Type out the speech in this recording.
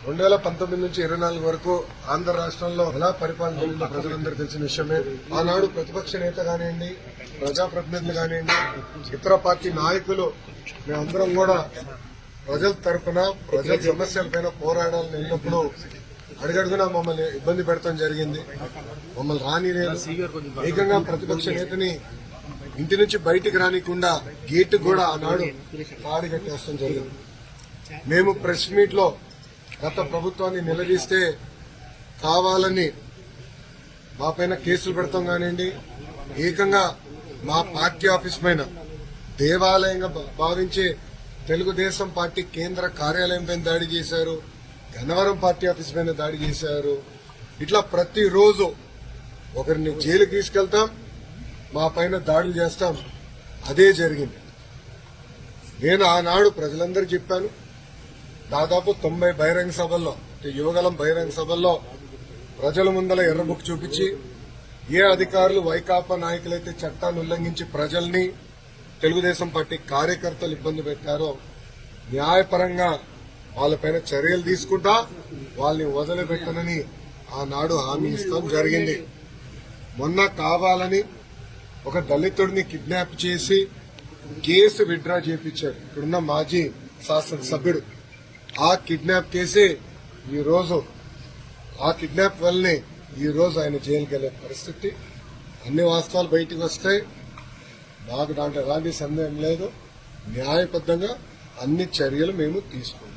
2019 నుంచి 24 వరకు ఆంధ్ర రాష్ట్రంలో ఎలా పరిపాలన జరిగిందో ప్రజలందరూ తెలిసిన విషయమే. ఆనాడు ప్రతిపక్ష నేత కానివ్వండి, ప్రజాప్రతినిధులు కానివ్వండి, ఇతర పార్టీ నాయకులు మేమందరం కూడా ప్రజల తరపున ప్రజల సమస్యలపైన పోరాడాలని వెళ్ళినప్పుడు అడుగడుగునా మమ్మల్ని ఇబ్బంది పెడతాం జరిగింది. మమ్మల్ని రానిలేదు. ఏకంగా ప్రతిపక్ష నేతని ఇంటి నుంచి బయటికి రానికుండా గేటు కూడా ఆనాడు తాడి కట్టేస్తాం జరిగింది. మేము ప్రెస్ మీట్ లో గత ప్రభుత్వాన్ని నిలదీస్తే కావాలని మా పైన కేసులు పెడతాం కానివ్వండి, ఏకంగా మా పార్టీ ఆఫీస్ పైన దేవాలయంగా భావించే తెలుగుదేశం పార్టీ కేంద్ర కార్యాలయం పైన దాడి చేశారు, గన్నవరం పార్టీ ఆఫీస్ పైన దాడి చేశారు. ఇట్లా ప్రతిరోజు ఒకరిని జైలుకి తీసుకెళ్తాం, మా పైన దాడులు చేస్తాం. అదే జరిగింది. నేను ఆనాడు ప్రజలందరికీ చెప్పాను. దాదాపు 90 బహిరంగ సభల్లో, యువగలం బహిరంగ సభల్లో ప్రజల ముందల ఎర్రబుక్ చూపించి ఏ అధికారులు వైకాపా నాయకులైతే చట్టాన్ని ఉల్లంఘించి ప్రజల్ని, తెలుగుదేశం పార్టీ కార్యకర్తలు ఇబ్బంది పెట్టారో న్యాయపరంగా వాళ్ళపైన చర్యలు తీసుకుంటా వాళ్ళని వదిలిపెట్టనని ఆనాడు హామీ ఇస్తాం జరిగింది. మొన్న కావాలని ఒక దళితుడిని కిడ్నాప్ చేసి కేసు విత్డ్రా చేయించారు ఇక్కడున్న మాజీ శాసనసభ్యుడు. ఆ కిడ్నాప్ కేసు ఈ రోజు, ఆ కిడ్నాప్ వల్లనే ఈ రోజు ఆయన జైలుకి వెళ్లే పరిస్థితి. అన్ని వాస్తవాలు బయటకు వస్తాయి. మాకు దాంట్లో ఎలాంటి సందేహం లేదు. న్యాయబద్ధంగా అన్ని చర్యలు మేము తీసుకుంటాం.